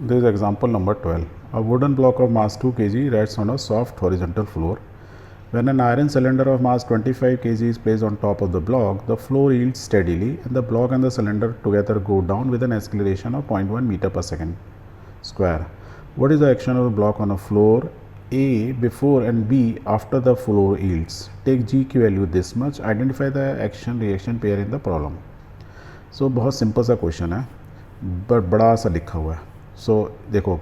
This is example number 12. A wooden block of mass 2 kg rests on a soft horizontal floor. When an iron cylinder of mass 25 kg is placed on top of the block, the floor yields steadily and the block and the cylinder together go down with an acceleration of 0.1 meter per second square. What is the action of the block on a floor A before and B after the floor yields? Take G की value this much. Identify the action reaction pair in the problem. So बहुत simple सा question है but बड़ा सा लिखा हुआ है. सो देखो,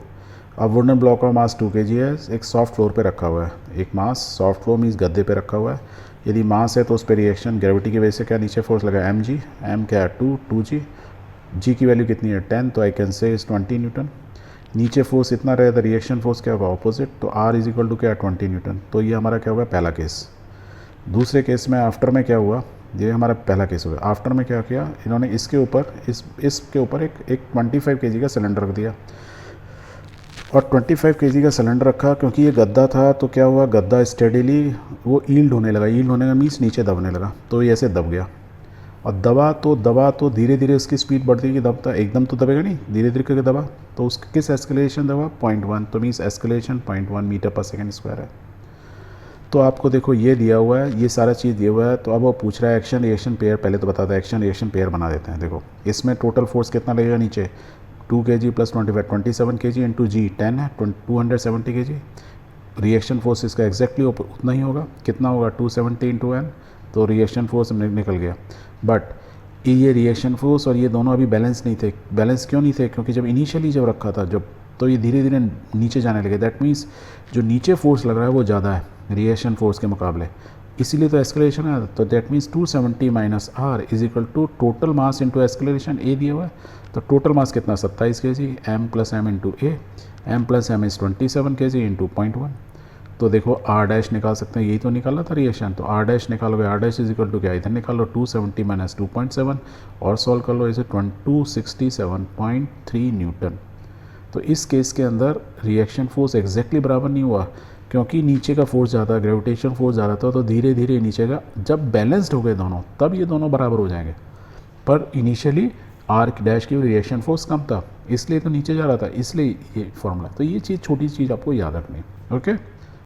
अब वुडन ब्लॉक का मास 2 kg है, एक सॉफ्ट फ्लोर पे रखा हुआ है. एक मास सॉफ्ट फ्लोर मीन्स गद्दे पे रखा हुआ है. यदि मास है तो उस पर रिएक्शन ग्रेविटी की वजह से क्या नीचे फोर्स लगा एम जी. एम क्या है 2g. जी की वैल्यू कितनी है 10, तो I can say is 20 Newton. नीचे फोर्स इतना रहे तो रिएक्शन फोर्स क्या होगा ऑपोजिट, तो आर इज इक्वल टू क्या 20 न्यूटन. तो ये हमारा क्या हुआ पहला केस. दूसरे केस में आफ्टर में क्या हुआ, ये हमारा पहला केस हुआ. आफ्टर में क्या किया इन्होंने, इसके ऊपर इसके ऊपर एक 25 kg का सिलेंडर रख दिया और 25 kg का सिलेंडर रखा. क्योंकि ये गद्दा था तो क्या हुआ, गद्दा स्टेडीली वो ईल्ड होने लगा. ईल्ड होने का मीन्स नीचे दबने लगा, तो ये ऐसे दब गया. और दबा तो धीरे धीरे उसकी स्पीड बढ़ती गई. दबता एकदम तो दबेगा नहीं, धीरे धीरे करके दबा. तो उसके किस एस्केलेशन दबा 0.1, तो मीन्स एस्केलेशन 0.1 मीटर पर सेकेंड स्क्वायर है. तो आपको देखो ये दिया हुआ है, ये सारा चीज़ दिया हुआ है. तो अब वो पूछ रहा है एक्शन रिएक्शन पेयर. पहले तो बता दें एक्शन रिएक्शन पेयर बना देते हैं. देखो इसमें टोटल फोर्स कितना लगेगा नीचे 2 kg प्लस 27 kg इंटू जी 10 है 270 kg. रिएक्शन फोर्स इसका एग्जैक्टली उतना ही होगा. कितना होगा 270 इंटू एन. तो रिएक्शन फोर्स निकल गया. बट ये रिएक्शन फोर्स और ये दोनों अभी बैलेंस नहीं थे. बैलेंस क्यों नहीं थे, क्योंकि जब इनिशियली जब रखा था जब, तो ये धीरे धीरे नीचे जाने लगे. दैट मीन्स जो नीचे फोर्स लग रहा है वो ज़्यादा है रिएक्शन फोर्स के मुकाबले, इसीलिए तो एस्केलेशन है. तो that means 270 minus R is equal to total mass into acceleration A दिया हुआ है. तो टोटल मास कितना 27 kg. M plus M into A. M plus M is 27 kg into 0.1. तो देखो आर डैश निकाल सकते हैं, यही तो निकाला था रिएक्शन. तो आर डैश निकालोगे, R dash is equal to क्या इधर निकाल लो 270 माइनस 2.7 और सॉल्व कर लो इसे 267.3 न्यूटन. तो इस केस के अंदर रिएक्शन फोर्स एग्जैक्टली बराबर नहीं हुआ, क्योंकि नीचे का फोर्स ज़्यादा, ग्रेविटेशन फोर्स ज़्यादा था. तो धीरे धीरे नीचे का जब बैलेंस्ड हो गए दोनों तब ये दोनों बराबर हो जाएंगे. पर इनिशियली आर डैश की रिएक्शन फोर्स कम था, इसलिए तो नीचे जा रहा था, इसलिए ये फॉर्मूला. तो ये चीज़ छोटी चीज़ आपको याद रखनी है. ओके.